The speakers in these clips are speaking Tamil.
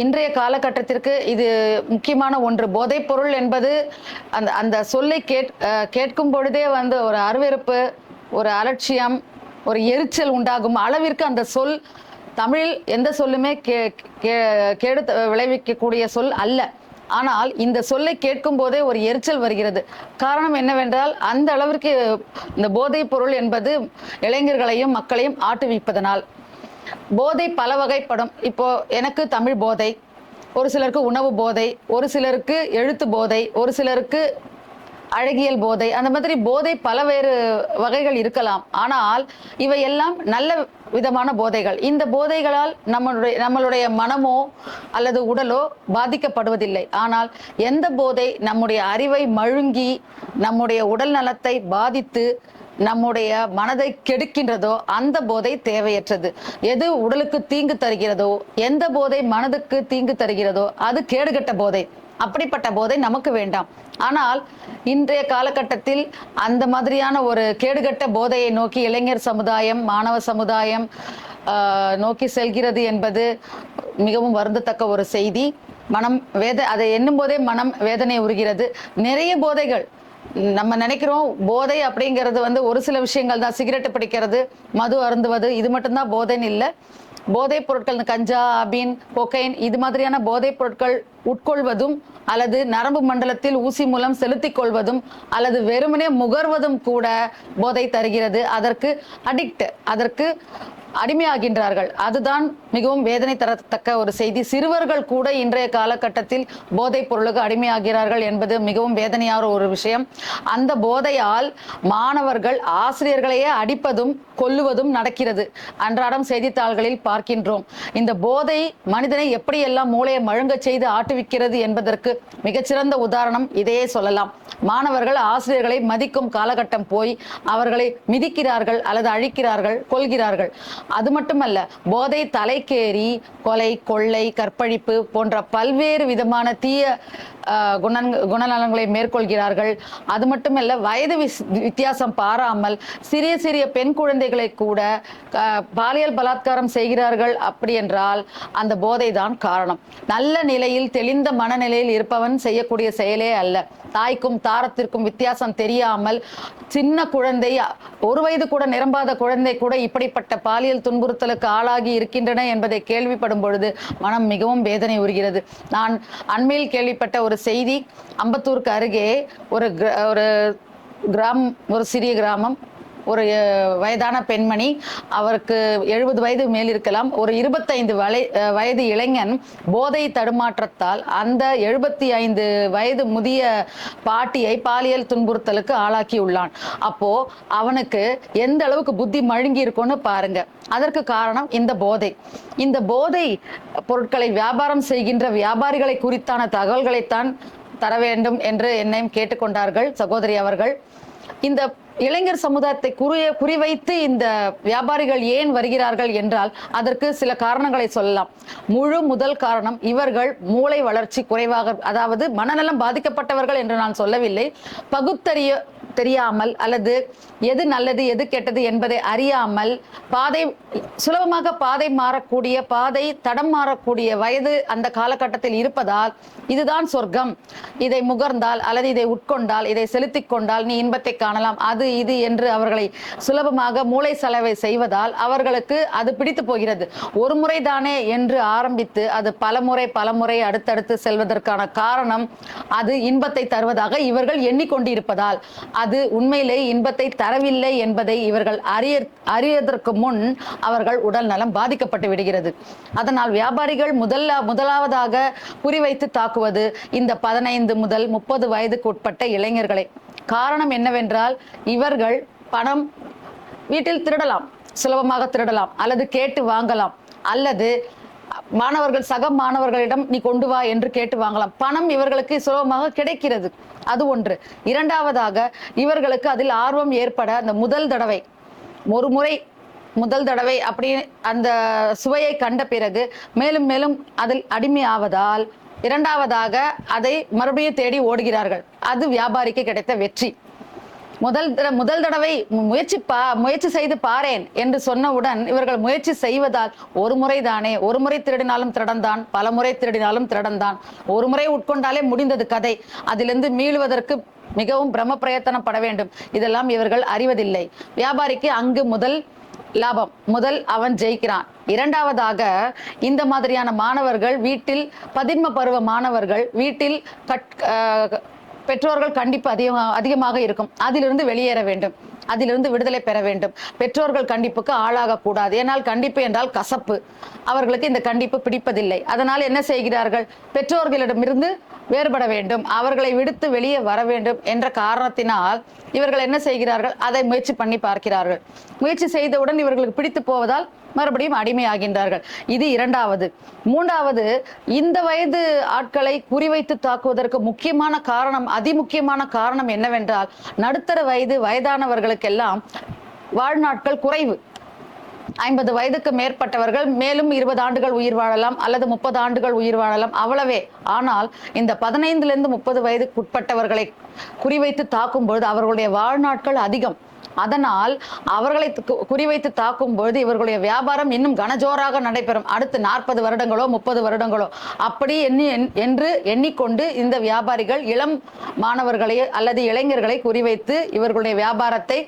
இன்றைய காலகட்டத்திற்கு இது முக்கியமான ஒன்று. போதைப் பொருள் என்பது அந்த அந்த சொல்லை கேட்கும் பொழுதே வந்து ஒரு அருவருப்பு, ஒரு அலட்சியம், ஒரு எரிச்சல் உண்டாகும் அளவிற்கு அந்த சொல் தமிழில் எந்த சொல்லுமே கேடு விளைவிக்கக்கூடிய சொல் அல்ல. ஆனால் இந்த சொல்லை கேட்கும் போதே ஒரு எரிச்சல் வருகிறது. காரணம் என்னவென்றால் அந்த அளவிற்கு இந்த போதைப் பொருள் என்பது இளைஞர்களையும் மக்களையும் ஆட்டுவிப்பதனால். போதை பல வகைப்படும். இப்போ எனக்கு தமிழ் போதை, ஒரு சிலருக்கு உணவு போதை, ஒரு சிலருக்கு எழுத்து போதை, ஒரு சிலருக்கு அழகியல் போதை, அந்த மாதிரி போதை பல வேறு வகைகள் இருக்கலாம். ஆனால் இவை எல்லாம் நல்ல விதமான போதைகள். இந்த போதைகளால் நம்மளுடைய மனமோ அல்லது உடலோ பாதிக்கப்படுவதில்லை. ஆனால் எந்த போதை நம்முடைய அறிவை மழுங்கி நம்முடைய உடல் நலத்தை பாதித்து நம்முடைய மனதை கெடுக்கின்றதோ அந்த போதை தேவையற்றது. எது உடலுக்கு தீங்கு தருகிறதோ, எந்த போதை மனதுக்கு தீங்கு தருகிறதோ அது கேடுகட்ட போதை. அப்படிப்பட்ட போதை நமக்கு வேண்டாம். ஆனால் இன்றைய காலகட்டத்தில் அந்த மாதிரியான ஒரு கேடுகட்ட போதையை நோக்கி இளைஞர் சமுதாயம், மாணவ சமுதாயம் நோக்கி செல்கிறது என்பது மிகவும் வருந்தத்தக்க ஒரு செய்தி. அதை எண்ணும் போதே மனம் வேதனை உறுகிறது. நிறைய போதைகள் நம்ம நினைக்கிறோம். போதை அப்படிங்கிறது வந்து ஒரு சில விஷயங்கள் தான். சிகரெட் பிடிக்கிறது, மது அருந்துவது, இது மட்டும்தான் போதைன்னு இல்லை. போதைப் பொருட்கள் கஞ்சா, அபீன், கொக்கைன், இது மாதிரியான போதைப் பொருட்கள் உட்கொள்வதும் அல்லது நரம்பு மண்டலத்தில் ஊசி மூலம் செலுத்திக் கொள்வதும் அல்லது வெறுமனே முகர்வதும் கூட போதை தருகிறது. அதற்கு அடிமையாகின்றார்கள். அதுதான் மிகவும் வேதனை தரத்தக்க ஒரு செய்தி. சிறுவர்கள் கூட இன்றைய காலகட்டத்தில் போதைப் பொருளுக்கு அடிமையாகிறார்கள் என்பது மிகவும் வேதனையான ஒரு விஷயம். அந்த போதையால் மாணவர்கள் ஆசிரியர்களையே அடிப்பதும் கொல்லுவதும் நடக்கிறது. அன்றாடம் செய்தித்தாள்களில் பார்க்கின்றோம். இந்த போதை மனிதனை எப்படியெல்லாம் மூளையை மழுங்க செய்து ஆட்டுவிக்கிறது என்பதற்கு மிகச்சிறந்த உதாரணம் இதையே சொல்லலாம். மாணவர்கள் ஆசிரியர்களை மதிக்கும் காலகட்டம் போய் அவர்களை மிதிக்கிறார்கள் அல்லது அழிக்கிறார்கள், கொல்கிறார்கள். அது மட்டுமல்ல, போதை தலைக்கேறி கொலை, கொள்ளை, கற்பழிப்பு போன்ற பல்வேறு விதமான தீய குணநலங்களை மேற்கொள்கிறார்கள். அது மட்டுமல்ல, வயது வித்தியாசம் பாராமல் சிறிய சிறிய பெண் குழந்தைகளை கூட பாலியல் பலாத்காரம் செய்கிறார்கள். அப்படி என்றால் அந்த போதை தான் காரணம். நல்ல நிலையில் தெளிந்த மனநிலையில் இருப்பவன் செய்யக்கூடிய செயலே அல்ல. தாய்க்கும் தாரத்திற்கும் வித்தியாசம் தெரியாமல் சின்ன குழந்தை, 1 வயது கூட நிரம்பாத குழந்தை கூட இப்படிப்பட்ட பாலியல் துன்புறுத்தலுக்கு ஆளாகி இருக்கின்றன என்பதை கேள்விப்படும் பொழுது மனம் மிகவும் வேதனை உறுகிறது. நான் அண்மையில் கேள்விப்பட்ட ஒரு செய்தி, அம்பத்தூருக்கு அருகே ஒரு சிறிய கிராமம், ஒரு வயதான பெண்மணி, அவருக்கு 70 வயது மேல் இருக்கலாம், ஒரு 25 வயது இளைஞன் போதை தடுமாற்றத்தால் அந்த 75 வயது முதிய பாட்டியை பாலியல் துன்புறுத்தலுக்கு ஆளாக்கி உள்ளான். அப்போ அவனுக்கு எந்த அளவுக்கு புத்தி மழுங்கி இருக்கும்னு பாருங்க. அதற்கு காரணம் இந்த போதை. இந்த போதை பொருட்களை வியாபாரம் செய்கின்ற வியாபாரிகளை குறித்தான தகவல்களைத்தான் தர வேண்டும் என்று என்னையும் கேட்டுக்கொண்டார்கள் சகோதரி அவர்கள். இந்த இளைஞர் சமுதாயத்தை குறிவைத்து இந்த வியாபாரிகள் ஏன் வருகிறார்கள் என்றால் அதற்கு சில காரணங்களை சொல்லலாம். முதல் காரணம், இவர்கள் மூளை வளர்ச்சி குறைவாக, அதாவது மனநலம் பாதிக்கப்பட்டவர்கள் என்று நான் சொல்லவில்லை, தெரியாமல் அல்லது எது நல்லது எது கெட்டது என்பதை அறியாமல் சுலபமாக பாதை தடம் மாறக்கூடிய வயது அந்த காலகட்டத்தில் இருப்பதால் இதுதான் சொர்க்கம், இதை முகர்ந்தால் அல்லது இதை உட்கொண்டால், இதை செலுத்திக் கொண்டால் நீ இன்பத்தை காணலாம், அது இது என்று அவர்களை சுலபமாக மூளை செலவை செய்வதால் அவர்களுக்கு அது பிடித்து போகிறது. ஒரு முறை தானே என்று ஆரம்பித்து அது பலமுறை அடுத்தடுத்து செல்வதற்கான காரணம் அது இன்பத்தை தருவதாக இவர்கள் எண்ணிக்கொண்டிருப்பதால். அது உண்மையிலே இன்பத்தை தரவில்லை என்பதை இவர்கள் அறியதற்கு முன் அவர்கள் உடல் நலம் பாதிக்கப்பட்டு விடுகிறது. அதனால் வியாபாரிகள் முதலாவதாக குறிவைத்து தாக்குவது இந்த 15 முதல் 30 வயதுக்கு உட்பட்ட இளைஞர்களை. காரணம் என்னவென்றால் இவர்கள் பணம் வீட்டில் திருடலாம், சுலபமாக திருடலாம், அல்லது கேட்டு வாங்கலாம், அல்லது சக மாணவர்களிடம் நீ கொண்டு வா என்று கேட்டு வாங்கலாம். பணம் இவர்களுக்கு சுலபமாக கிடைக்கிறது. அது ஒன்று. இரண்டாவதாக இவர்களுக்கு அதில் ஆர்வம் ஏற்பட அந்த முதல் தடவை அப்படி அந்த சுவையை கண்ட பிறகு மேலும் மேலும் அதில் அடிமை ஆவதால் இரண்டாவதாக அதை மறுபடியும் தேடி ஓடுகிறார்கள். அது வியாபாரிக்கு கிடைத்த வெற்றி. முதல் தடவை முயற்சி செய்து பாரேன் என்று சொன்னவுடன் இவர்கள் முயற்சி செய்வதால் ஒரு முறை தானே, ஒரு முறை திருடினாலும் திருடன்தான், பல முறை திருடினாலும் திருடன்தான், ஒரு முறை உட்கொண்டாலே முடிந்தது கதை, அதிலிருந்து மீளுவதற்கு மிகவும் பிரம பிரயத்தனப்பட வேண்டும். இதெல்லாம் இவர்கள் அறிவதில்லை. வியாபாரிக்கு அங்கு முதல் லாபம், அவன் ஜெயிக்கிறான். இரண்டாவதாக இந்த மாதிரியான மாணவர்கள் வீட்டில் பதின்ம பருவ மாணவர்கள் வீட்டில் பெற்றோர்கள் கண்டிப்பு அதிகமாக இருக்கும். அதிலிருந்து வெளியேற வேண்டும், அதிலிருந்து விடுதலை பெற வேண்டும். பெற்றோர்கள் கண்டிப்புக்கு ஆளாக கூடாது. ஏனால் கண்டிப்பு என்றால் கசப்பு, அவர்களுக்கு இந்த கண்டிப்பு பிடிப்பதில்லை. அதனால் என்ன செய்கிறார்கள், பெற்றோர்களிடமிருந்து வேறுபட வேண்டும், அவர்களை விடுத்து வெளியே வர வேண்டும் என்ற காரணத்தினால் இவர்கள் என்ன செய்கிறார்கள், அதை முயற்சி பண்ணி பார்க்கிறார்கள். முயற்சி செய்தவுடன் இவர்களுக்கு பிடித்து போவதால் மறுபடியும் அடிமையாகின்றார்கள். இது இரண்டாவது. மூன்றாவது, இந்த வயது ஆட்களை குறிவைத்து தாக்குவதற்கு முக்கியமான காரணம், அதிமுக்கியமான காரணம் என்னவென்றால், நடுத்தர வயதானவர்களுக்கெல்லாம் வாழ்நாட்கள் குறைவு. 50 வயதுக்கு மேற்பட்டவர்கள் மேலும் 20 ஆண்டுகள் உயிர் வாழலாம் அல்லது 30 ஆண்டுகள் உயிர் வாழலாம், அவ்வளவே. ஆனால் இந்த 15 to 30 வயதுக்குட்பட்டவர்களை குறிவைத்து தாக்கும் பொழுது அவர்களுடைய வாழ்நாட்கள் அதிகம். அதனால் அவர்களை குறிவைத்து தாக்கும் பொழுது இவர்களுடைய வியாபாரம் இன்னும் கனஜோராக நடைபெறும். அடுத்து 40 வருடங்களோ 30 வருடங்களோ அப்படி என்று எண்ணிக்கொண்டு இந்த வியாபாரிகள் இளம் மாணவர்களை அல்லது இளைஞர்களை குறிவைத்து இவர்களுடைய வியாபாரத்தை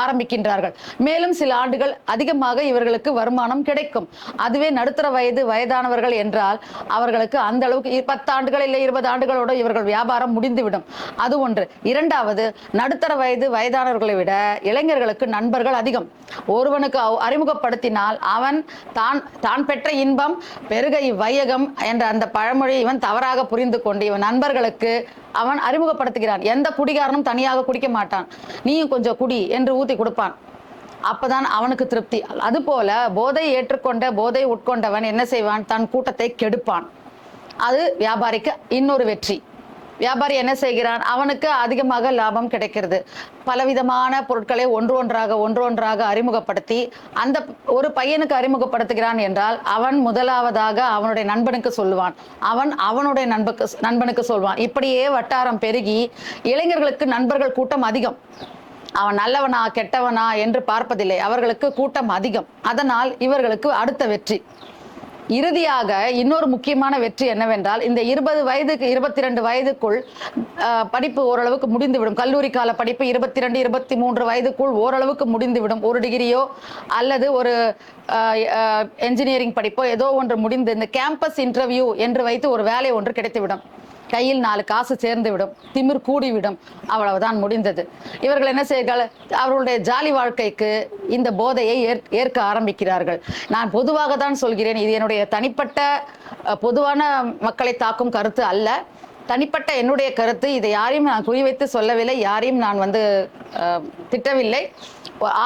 ஆரம்பிக்கின்றார்கள். மேலும் சில ஆண்டுகள் அதிகமாக இவர்களுக்கு வருமானம் கிடைக்கும். அதுவே நடுத்தர வயதானவர்கள் என்றால் அவர்களுக்கு அந்த அளவுக்கு 10 ஆண்டுகள் இல்லை 20 ஆண்டுகளோட இவர்கள் வியாபாரம் முடிந்துவிடும். அது ஒன்று. இரண்டாவது, நடுத்தர வயதானவர்களை விட இளைஞர்களுக்கு நண்பர்கள் அதிகம். ஒருவனுக்கு அறிமுகப்படுத்தினால் அவன் தான் பெற்ற இன்பம் பெருக இவ்வையகம் என்ற அந்த பழமொழி இவன் தவறாக புரிந்து கொண்டு இவன் நண்பர்களுக்கு அவன் அறிமுகப்படுத்துகிறான். எந்த குடிகாரனும் தனியாக குடிக்க மாட்டான், நீயும் கொஞ்சம் குடி என்று ஊத்தி கொடுப்பான். அப்பதான் அவனுக்கு திருப்தி. அதுபோல போதை உட்கொண்டவன் என்ன செய்வான், தன் கூட்டத்தை கெடுப்பான். அது வியாபாரிக்கு இன்னொரு வெற்றி. வியாபாரி என்ன செய்கிறான், அவனுக்கு அதிகமாக லாபம் கிடைக்கிறது. பலவிதமான பொருட்களை ஒன்றொன்றாக அறிமுகப்படுத்தி அந்த ஒரு பையனுக்கு அறிமுகப்படுத்துகிறான் என்றால் அவன் முதலாவதாக அவனுடைய நண்பனுக்கு சொல்லுவான், அவனுடைய நண்பனுக்கு சொல்வான். இப்படியே வட்டாரம் பெருகி இளைஞர்களுக்கு நண்பர்கள் கூட்டம் அதிகம். அவன் நல்லவனா கெட்டவனா என்று பார்ப்பதில்லை, அவர்களுக்கு கூட்டம் அதிகம். அதனால் இவர்களுக்கு அடுத்த வெற்றி. இறுதியாக இன்னொரு முக்கியமான வெற்றி என்னவென்றால், இந்த 20 வயதுக்கு 22 வயதுக்குள் படிப்பு ஓரளவுக்கு முடிந்துவிடும். கல்லூரி கால படிப்பு 22 23 வயதுக்குள் ஓரளவுக்கு முடிந்துவிடும். ஒரு டிகிரியோ அல்லது ஒரு என்ஜினியரிங் படிப்போ ஏதோ ஒன்று முடிந்து இந்த கேம்பஸ் இன்டர்வியூ என்று வைத்து ஒரு வேலை ஒன்று கிடைத்துவிடும். கையில் 4 காசு சேர்ந்து விடும், திமிர் கூடிவிடும், அவ்வளவுதான், முடிந்தது. இவர்கள் என்ன செய்கிறார்கள், அவர்களுடைய ஜாலி வாழ்க்கைக்கு இந்த போதையை ஏற்க ஆரம்பிக்கிறார்கள். நான் பொதுவாக தான் சொல்கிறேன், இது என்னுடைய தனிப்பட்ட பொதுவான மக்களை தாக்கும் கருத்து அல்ல, தனிப்பட்ட என்னுடைய கருத்து. இதை யாரையும் நான் குறிவைத்து சொல்லவில்லை, யாரையும் நான் திட்டவில்லை,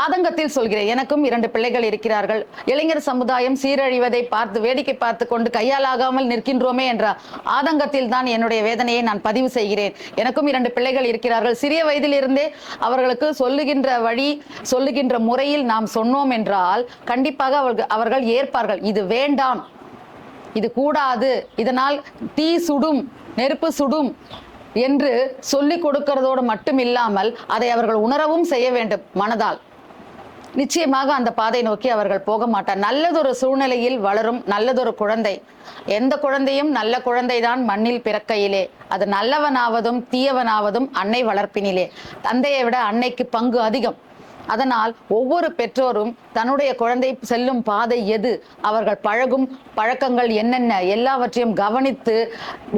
ஆதங்கத்தில் சொல்கிறேன். எனக்கும் 2 பிள்ளைகள் இருக்கிறார்கள். இளைஞர் சமுதாயம் சீரழிவதை பார்த்து வேடிக்கை பார்த்து கொண்டு கையாலாகாமல் நிற்கின்றோமே என்ற ஆதங்கத்தில் தான் என்னுடைய வேதனையை நான் பதிவு செய்கிறேன். எனக்கும் 2 பிள்ளைகள் இருக்கிறார்கள். சிறிய வயதிலிருந்தே அவர்களுக்கு சொல்லுகின்ற முறையில் நாம் சொன்னோம் என்றால் கண்டிப்பாக அவர்கள் ஏற்பார்கள். இது வேண்டாம், இது கூடாது, இதனால் தீ சுடும், நெருப்பு சுடும் என்று சொல்லிக் கொடுக்கிறதோடு மட்டும் இல்லாமல் அதை அவர்கள் உணரவும் செய்ய வேண்டும் மனதால். நிச்சயமாக அந்த பாதை நோக்கி அவர்கள் போக மாட்டார். நல்லதொரு சூழ்நிலையில் வளரும் நல்லதொரு குழந்தை, எந்த குழந்தையும் நல்ல குழந்தைதான் மண்ணில் பிறக்கையிலே, அது நல்லவனாவதும் தீயவனாவதும் அன்னை வளர்ப்பினிலே. தந்தையை விட அன்னைக்கு பங்கு அதிகம். அதனால் ஒவ்வொரு பெற்றோரும் தன்னுடைய குழந்தை செல்லும் பாதை எது, அவர்கள் பழகும் பழக்கங்கள் என்னென்ன எல்லாவற்றையும் கவனித்து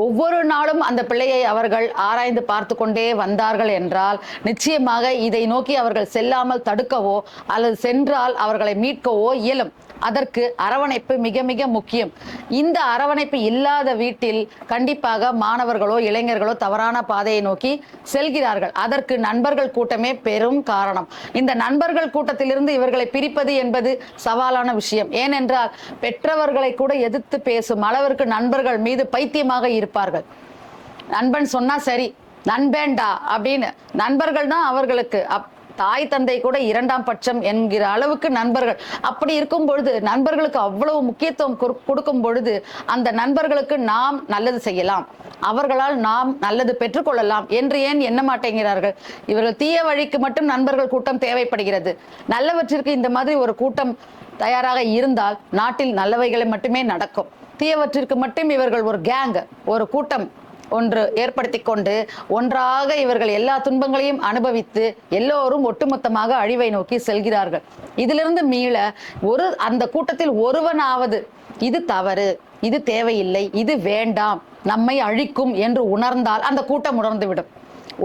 ஒவ்வொரு நாளும் அந்த பிள்ளையை அவர்கள் ஆராய்ந்து பார்த்து கொண்டே வந்தார்கள் என்றால் நிச்சயமாக இதை நோக்கி அவர்கள் செல்லாமல் தடுக்கவோ அல்லது சென்றால் அவர்களை மீட்கவோ இயலும். அதற்கு அரவணைப்பு மிக மிக முக்கியம். இந்த அரவணைப்பு இல்லாத வீட்டில் கண்டிப்பாக மாணவர்களோ இளைஞர்களோ தவறான பாதையை நோக்கி செல்கிறார்கள். அதற்கு நண்பர்கள் கூட்டமே பெரும் காரணம். இந்த நண்பர்கள் கூட்டத்திலிருந்து இவர்களை பிரிப்பது என்பது சவாலான விஷயம். ஏனென்றால் பெற்றவர்களை கூட எதிர்த்து பேசும் அளவிற்கு நண்பர்கள் மீது பைத்தியமாக இருப்பார்கள். நண்பன் சொன்னா சரி, நண்பேண்டா அப்படின்னு நண்பர்கள் தான் அவர்களுக்கு. தாய் தந்தை கூட 2ஆம் பட்சம் என்கிற அளவுக்கு நண்பர்கள். அப்படி இருக்கும் பொழுது நண்பர்களுக்கு அவ்வளவு முக்கியத்துவம் கொடுக்கும் பொழுது அந்த நண்பர்களுக்கு நாம் நல்லது செய்யலாம், அவர்களால் நாம் நல்லது பெற்றுக்கொள்ளலாம் என்று ஏன் எண்ண மாட்டேங்கிறார்கள்? இவர்கள் தீய வழிக்கு மட்டும் நண்பர்கள் கூட்டம் தேவைப்படுகிறது. நல்லவற்றிற்கு இந்த மாதிரி ஒரு கூட்டம் தயாராக இருந்தால் நாட்டில் நல்லவைகளை மட்டுமே நடக்கும். தீயவற்றிற்கு மட்டும் இவர்கள் ஒரு கேங், ஒரு கூட்டம் ஒன்று ஏற்படுத்தி கொண்டு ஒன்றாக இவர்கள் எல்லா துன்பங்களையும் அனுபவித்து எல்லோரும் ஒட்டுமொத்தமாக அழிவை நோக்கி செல்கிறார்கள். இதிலிருந்து மீள அந்த கூட்டத்தில் ஒருவனாவது இது தவறு, இது தேவையில்லை, இது வேண்டாம், நம்மை அழிக்கும் என்று உணர்ந்தால் அந்த கூட்டம் உணர்ந்துவிடும்.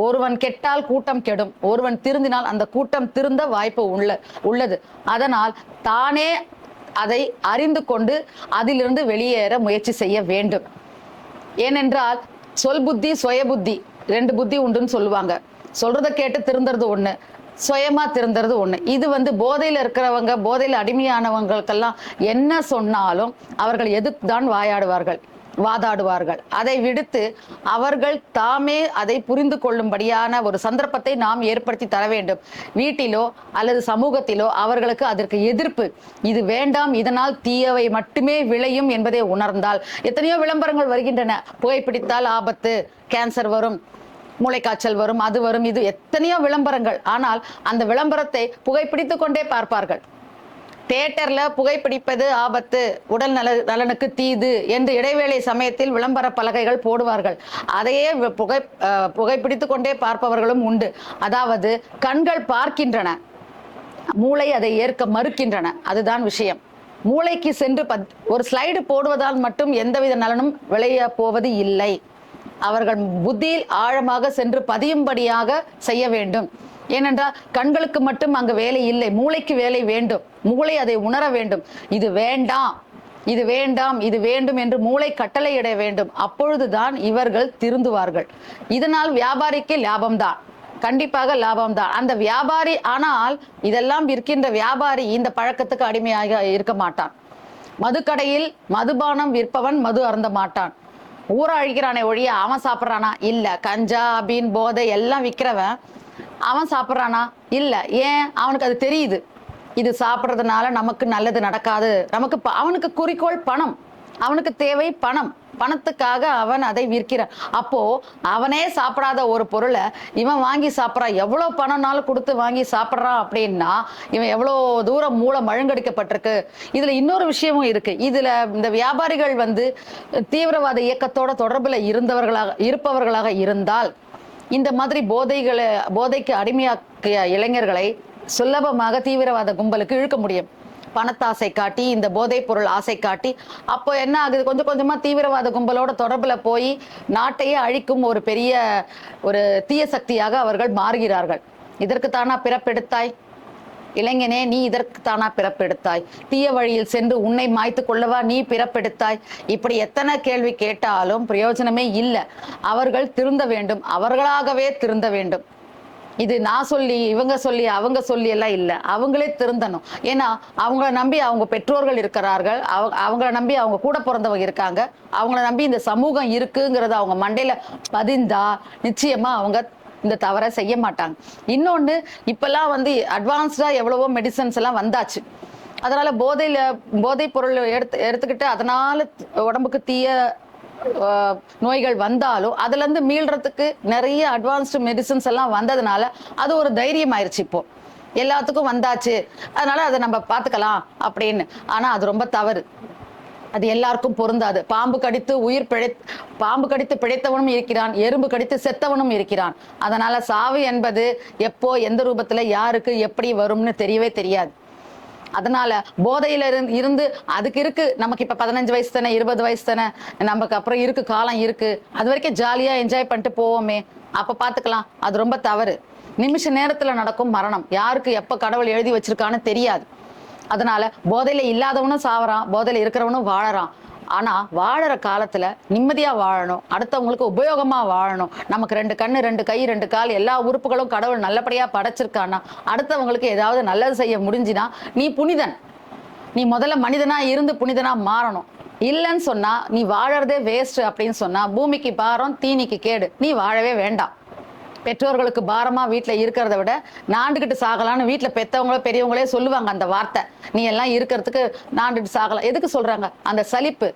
ஒருவன் கெட்டால் கூட்டம் கெடும், ஒருவன் திருந்தினால் அந்த கூட்டம் திருந்த வாய்ப்பு உள்ளது. அதனால் தானே அதை அறிந்து கொண்டு அதிலிருந்து வெளியேற முயற்சி செய்ய வேண்டும். ஏனென்றால் சொல் புத்தி சுய புத்தி 2 புத்தி உண்டுன்னு சொல்லுவாங்க. சொல்றதை கேட்டு திருந்துறது ஒண்ணு, சுயமா திருந்துறது ஒண்ணு. இது போதையில இருக்கிறவங்க, போதையில அடிமையானவங்களுக்கெல்லாம் என்ன சொன்னாலும் அவர்கள் எதிர்த்துதான் வாதாடுவார்கள். அதை விடுத்து அவர்கள் தாமே அதை புரிந்து கொள்ளும்படியான ஒரு சந்தர்ப்பத்தை நாம் ஏற்படுத்தி தர வேண்டும். வீட்டிலோ அல்லது சமூகத்திலோ அவர்களுக்கு அதற்கு எதிர்ப்பு, இது வேண்டாம், இதனால் தீயவை மட்டுமே விளையும் என்பதை உணர்ந்தால். எத்தனையோ விளம்பரங்கள் வருகின்றன, புகைப்பிடித்தால் ஆபத்து, கேன்சர் வரும், மூளைக்காய்ச்சல் வரும், அது வரும், இது எத்தனையோ விளம்பரங்கள். ஆனால் அந்த விளம்பரத்தை புகைப்பிடித்து கொண்டே பார்ப்பார்கள். தியேட்டர்ல புகைப்பிடிப்பது ஆபத்து, உடல் நலனுக்கு தீது என்று இடைவேளை சமயத்தில் விளம்பர பலகைகள் போடுவார்கள். அதையே புகைப்பிடித்து கொண்டே பார்ப்பவர்களும் உண்டு. அதாவது கண்கள் பார்க்கின்றன, மூளை அதை ஏற்க மறுக்கின்றன. அதுதான் விஷயம். மூளைக்கு சென்று ஒரு ஸ்லைடு போடுவதால் மட்டும் எந்தவித நலனும் விளைய போவது இல்லை. அவர்கள் புத்தியில் ஆழமாக சென்று பதியும்படியாக செய்ய வேண்டும். ஏனென்றால் கண்களுக்கு மட்டும் அங்கு வேலை இல்லை, மூளைக்கு வேலை வேண்டும். மூளை அதை உணர வேண்டும். இது வேண்டாம், இது வேண்டாம், இது வேண்டும் என்று மூளை கட்டளையிட வேண்டும். அப்பொழுதுதான் இவர்கள் திருந்துவார்கள். இதனால் வியாபாரிக்கு லாபம்தான், கண்டிப்பாக லாபம்தான். அந்த வியாபாரி, ஆனால் இதெல்லாம் விற்கின்ற வியாபாரி இந்த பழக்கத்துக்கு அடிமையாக இருக்க மாட்டான். மதுக்கடையில் மதுபானம் விற்பவன் மது அருந்த மாட்டான். ஊரை அழிக்கிறானே ஒழிய அவன் சாப்பிட்றானா? இல்ல. கஞ்சா, அபீன், போதை எல்லாம் விற்கிறவன் அவன் சாப்பிட்றானா? இல்ல. ஏன்? அவனுக்கு அது தெரியுது, இது சாப்பிட்றதுனால நமக்கு நல்லது நடக்காது. அவனுக்கு குறிக்கோள் பணம், அவனுக்கு தேவை பணம். பணத்துக்காக அவன் அதை விற்கிறான். அப்போ அவனே சாப்பிடாத ஒரு பொருளை இவன் வாங்கி சாப்பிட்றான். எவ்வளோ பணம்னாலும் கொடுத்து வாங்கி சாப்பிட்றான் அப்படின்னா இவன் எவ்வளோ தூரம் மூலம் மழுங்கடிக்கப்பட்டிருக்கு. இதுல இன்னொரு விஷயமும் இருக்கு. இதுல இந்த வியாபாரிகள் தீவிரவாத இயக்கத்தோட தொடர்புல இருப்பவர்களாக இருந்தால் இந்த மாதிரி போதைக்கு அடிமையாக்கிய இளைஞர்களை சுலபமாக தீவிரவாத கும்பலுக்கு இழுக்க முடியும். பணத்தாசை காட்டி, இந்த போதைப் பொருள் ஆசை காட்டி, அப்போ என்ன ஆகுது? கொஞ்சம் கொஞ்சமா தீவிரவாத கும்பலோட தொடர்புல போய் நாட்டையே அழிக்கும் ஒரு பெரிய ஒரு தீய சக்தியாக அவர்கள் மாறுகிறார்கள். இதற்குத்தானா பிறப்பெடுத்தாய் இளைஞனே? நீ இதற்குத்தானா பிறப்பெடுத்தாய்? தீய வழியில் சென்று உன்னை மாய்த்து கொள்ளவா நீ பிறப்பெடுத்தாய்? இப்படி எத்தனை கேள்வி கேட்டாலும் பிரயோஜனமே இல்லை. அவர்கள் திருந்த வேண்டும், அவர்களாகவே திருந்த வேண்டும். இது நான் சொல்லி, இவங்க சொல்லி, அவங்க சொல்லி எல்லாம் இல்லை. அவங்களே திருந்தணும். ஏன்னா அவங்கள நம்பி அவங்க பெற்றோர்கள் இருக்கிறார்கள், அவங்கள நம்பி அவங்க கூட பிறந்தவங்க இருக்காங்க, அவங்கள நம்பி இந்த சமூகம் இருக்குங்கிறத அவங்க மண்டையில பதிந்தா நிச்சயமா அவங்க இந்த தவறை செய்ய மாட்டாங்க. இன்னொன்று, இப்பெல்லாம் அட்வான்ஸ்டா எவ்வளவோ மெடிசன்ஸ் எல்லாம் வந்தாச்சு. அதனால போதைப் பொருள் எடுத்துக்கிட்டு அதனால உடம்புக்கு தீய நோய்கள் வந்தாலும் அதுல இருந்து மீள்றதுக்கு நிறைய அட்வான்ஸ்டு மெடிசன்ஸ் எல்லாம் வந்ததுனால அது ஒரு தைரியம் ஆயிடுச்சு. இப்போ எல்லாத்துக்கும் வந்தாச்சு, அதனால அதை நம்ம பார்த்துக்கலாம் அப்படின்னு. ஆனா அது ரொம்ப தவறு. அது எல்லாருக்கும் பொருந்தாது. பாம்பு கடித்து பிழைத்தவனும் இருக்கிறான், எறும்பு கடித்து செத்தவனும் இருக்கிறான். அதனால சாவு என்பது எப்போ எந்த ரூபத்துல யாருக்கு எப்படி வரும்னு தெரியவே தெரியாது. அதனால போதையில இருந்து அதுக்கு இருக்கு, நமக்கு இப்ப 15 வயசு தானே, 20 வயசு தானே, நமக்கு அப்புறம் இருக்கு, காலம் இருக்கு, அது வரைக்கும் ஜாலியா என்ஜாய் பண்ணிட்டு போவோமே, அப்ப பாத்துக்கலாம். அது ரொம்ப தவறு. நிமிஷ நேரத்துல நடக்கும் மரணம், யாருக்கு எப்ப கடவுள் எழுதி வச்சிருக்கான்னு தெரியாது. அதனால போதையில இல்லாதவனும் சாவறான், போதையில இருக்கிறவனும் வாழறான். ஆனா வாழற காலத்துல நிம்மதியா வாழணும், அடுத்தவங்களுக்கு உபயோகமா வாழணும். நமக்கு 2 கண்ணு, 2 கை, 2 கால், எல்லா உறுப்புகளும் கடவுள் நல்லபடியா படைச்சிருக்கானா அடுத்தவங்களுக்கு ஏதாவது நல்லது செய்ய முடிஞ்சினா நீ புனிதன். நீ முதல்ல மனிதனா இருந்து புனிதனா மாறணும். இல்லைன்னு சொன்னா நீ வாழறதே வேஸ்ட் அப்படின்னு சொன்னா பூமிக்கு பாரம், தீனிக்கு கேடு, நீ வாழவே வேண்டாம். பெற்றோர்களுக்கு பாரமா வீட்டுல இருக்கிறத விட நாண்டுகிட்டு சாகலான்னு வீட்டுல பெத்தவங்களோ பெரியவங்களே சொல்லுவாங்க அந்த வார்த்தை. நீ எல்லாம் இருக்கிறதுக்கு நாண்டுட்டு சாகலாம். எதுக்கு சொல்றாங்க? அந்த சலிப்பு.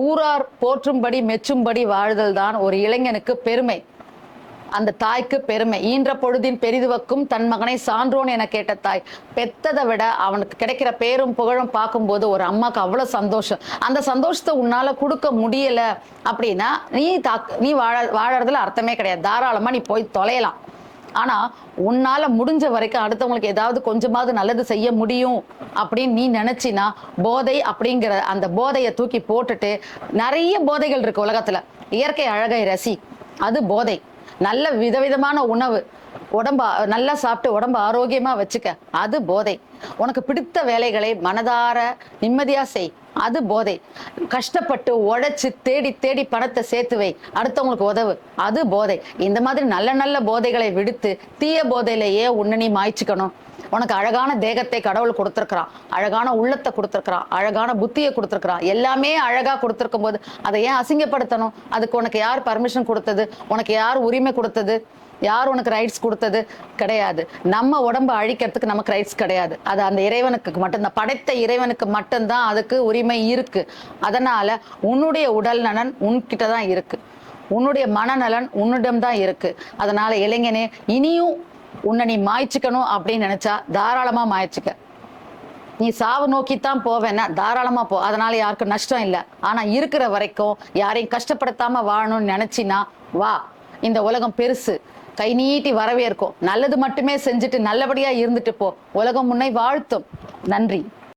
ஊரார் போற்றும்படி மெச்சும்படி வாழ்தல் தான் ஒரு இளைஞனுக்கு பெருமை, அந்த தாய்க்கு பெருமை. ஈன்ற பொழுதின் பெரிதுவக்கும் தன் மகனை சான்றோன் என கேட்ட தாய். பெத்ததை விட அவனுக்கு கிடைக்கிற பேரும் புகழும் பார்க்கும்போது ஒரு அம்மாக்கு அவ்வளவு சந்தோஷம். அந்த சந்தோஷத்தை உன்னால கொடுக்க முடியல அப்படின்னா நீ வாழறதுல அர்த்தமே கிடையாது. தாராளமா நீ போய் தொலையலாம். ஆனா உன்னால முடிஞ்ச வரைக்கும் அடுத்தவங்களுக்கு ஏதாவது கொஞ்சமாவது நல்லது செய்ய முடியும் அப்படின்னு நீ நினைச்சினா, போதை அப்படிங்கிற அந்த போதையை தூக்கி போட்டுட்டு, நிறைய போதைகள் இருக்கு உலகத்துல. இயற்கை அழகை ரசி, அது போதை. நல்ல விதவிதமான உணவு, உடம்ப நல்லா சாப்பிட்டு உடம்ப ஆரோக்கியமா வச்சுக்க, அது போதை. உனக்கு பிடித்த வேலைகளை மனதார நிம்மதியா செய், அது போதை. கஷ்டப்பட்டு உழைச்சு தேடி தேடி பணத்தை சேர்த்து வை, அடுத்தவங்களுக்கு உதவு, அது போதை. இந்த மாதிரி நல்ல நல்ல போதைகளை விடுத்து தீய போதையிலேயே உன்னை நீ மாய்ச்சிக்கணும். உனக்கு அழகான தேகத்தை கடவுள் கொடுத்திருக்கிறான், அழகான உள்ளத்தை கொடுத்திருக்கிறான், அழகான புத்தியை கொடுத்திருக்கிறான். எல்லாமே அழகா கொடுத்திருக்கும் போது அதை ஏன் அசிங்கப்படுத்தணும்? அதுக்கு உனக்கு யார் பர்மிஷன் கொடுத்தது? உனக்கு யார் உரிமை கொடுத்தது? யார் உனக்கு ரைட்ஸ் கொடுத்தது? கிடையாது. நம்ம உடம்ப அழிக்கிறதுக்கு நமக்கு ரைட்ஸ் கிடையாது. அது அந்த இறைவனுக்கு மட்டும்தான், படைத்த இறைவனுக்கு மட்டும்தான் அதுக்கு உரிமை இருக்கு. அதனால உன்னுடைய உடல் நலன் உன்கிட்ட தான் இருக்கு, உன்னுடைய மனநலன் உன்னிடம் தான் இருக்கு. அதனால இளைஞனே, இனியும் உன்னை நீ மாய்ச்சிக்கணும் அப்படின்னு நினைச்சா தாராளமா மாய்ச்சிக்க. நீ சாவு நோக்கித்தான் போவேன்னா தாராளமா போ, அதனால யாருக்கும் நஷ்டம் இல்லை. ஆனா இருக்கிற வரைக்கும் யாரையும் கஷ்டப்படுத்தாம வாழணும்னு நினைச்சினா வா. இந்த உலகம் பெருசு, கை நீட்டி வரவேற்கும். நல்லது மட்டுமே செஞ்சுட்டு நல்லபடியா இருந்துட்டு போ, உலகம் உன்னை வாழ்த்தும். நன்றி.